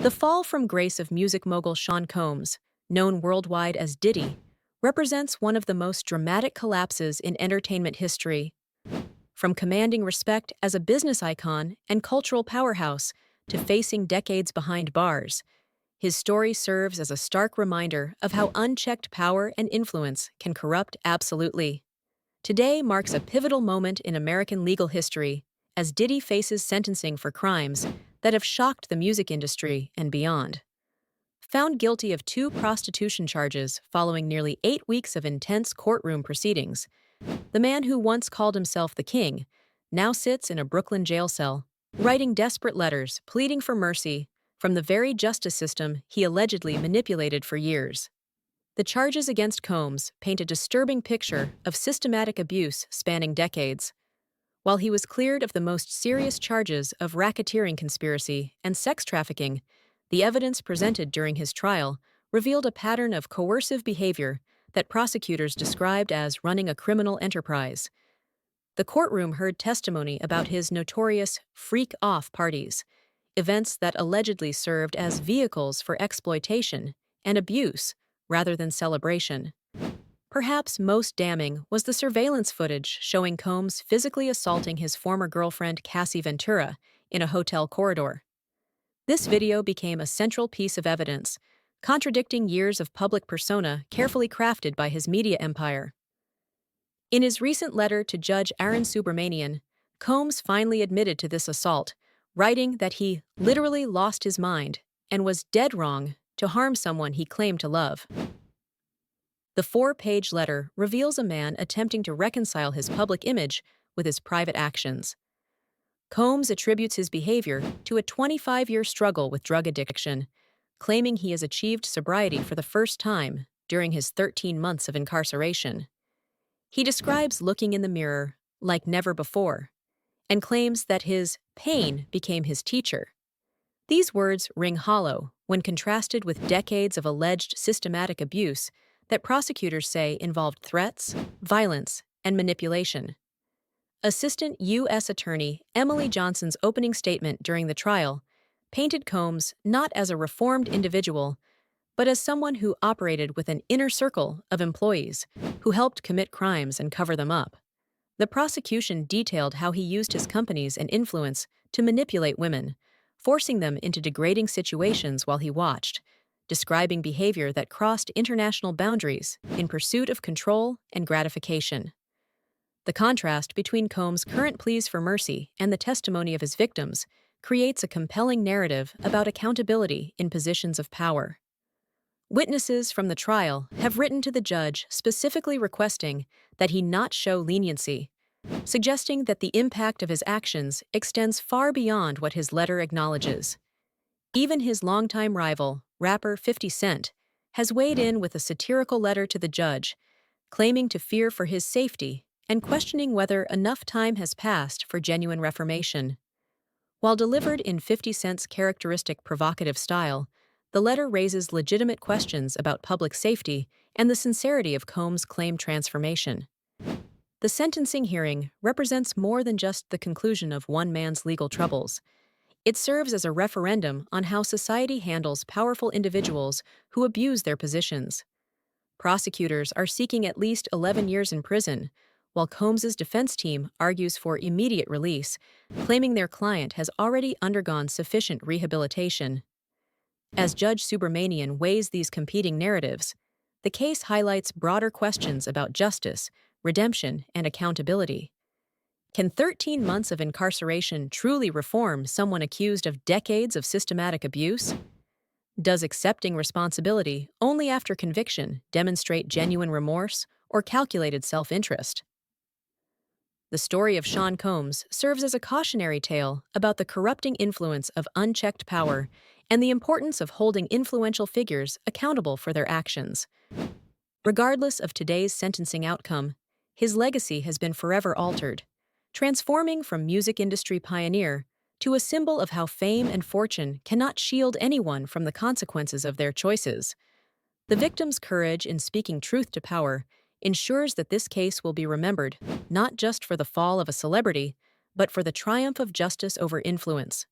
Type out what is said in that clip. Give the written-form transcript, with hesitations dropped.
The fall from grace of music mogul Sean Combs, known worldwide as Diddy, represents one of the most dramatic collapses in entertainment history. From commanding respect as a business icon and cultural powerhouse to facing decades behind bars, his story serves as a stark reminder of how unchecked power and influence can corrupt absolutely. Today marks a pivotal moment in American legal history as Diddy faces sentencing for crimes that have shocked the music industry and beyond. Found guilty of 2 prostitution charges following nearly 8 weeks of intense courtroom proceedings, the man who once called himself the King now sits in a Brooklyn jail cell, writing desperate letters pleading for mercy from the very justice system he allegedly manipulated for years. The charges against Combs paint a disturbing picture of systematic abuse spanning decades. While he was cleared of the most serious charges of racketeering conspiracy and sex trafficking, the evidence presented during his trial revealed a pattern of coercive behavior that prosecutors described as running a criminal enterprise. The courtroom heard testimony about his notorious freak-off parties, events that allegedly served as vehicles for exploitation and abuse rather than celebration. Perhaps most damning was the surveillance footage showing Combs physically assaulting his former girlfriend Cassie Ventura in a hotel corridor. This video became a central piece of evidence, contradicting years of public persona carefully crafted by his media empire. In his recent letter to Judge Aaron Subramanian, Combs finally admitted to this assault, writing that he literally lost his mind and was dead wrong to harm someone he claimed to love. The 4-page letter reveals a man attempting to reconcile his public image with his private actions. Combs attributes his behavior to a 25-year struggle with drug addiction, claiming he has achieved sobriety for the first time during his 13 months of incarceration. He describes looking in the mirror like never before, and claims that his pain became his teacher. These words ring hollow when contrasted with decades of alleged systematic abuse that prosecutors say involved threats, violence, and manipulation. Assistant U.S. Attorney Emily Johnson's opening statement during the trial painted Combs not as a reformed individual, but as someone who operated with an inner circle of employees who helped commit crimes and cover them up. The prosecution detailed how he used his companies and influence to manipulate women, forcing them into degrading situations while he watched, describing behavior that crossed international boundaries in pursuit of control and gratification. The contrast between Combs' current pleas for mercy and the testimony of his victims creates a compelling narrative about accountability in positions of power. Witnesses from the trial have written to the judge specifically requesting that he not show leniency, suggesting that the impact of his actions extends far beyond what his letter acknowledges. Even his longtime rival, rapper 50 Cent, has weighed in with a satirical letter to the judge, claiming to fear for his safety and questioning whether enough time has passed for genuine reformation. While delivered in 50 Cent's characteristic provocative style, the letter raises legitimate questions about public safety and the sincerity of Combs' claimed transformation. The sentencing hearing represents more than just the conclusion of one man's legal troubles. It serves as a referendum on how society handles powerful individuals who abuse their positions. Prosecutors are seeking at least 11 years in prison, while Combs' defense team argues for immediate release, claiming their client has already undergone sufficient rehabilitation. As Judge Subramanian weighs these competing narratives, the case highlights broader questions about justice, redemption, and accountability. Can 13 months of incarceration truly reform someone accused of decades of systematic abuse? Does accepting responsibility only after conviction demonstrate genuine remorse or calculated self-interest? The story of Sean Combs serves as a cautionary tale about the corrupting influence of unchecked power and the importance of holding influential figures accountable for their actions. Regardless of today's sentencing outcome, his legacy has been forever altered, transforming from music industry pioneer to a symbol of how fame and fortune cannot shield anyone from the consequences of their choices. The victim's courage in speaking truth to power ensures that this case will be remembered not just for the fall of a celebrity, but for the triumph of justice over influence.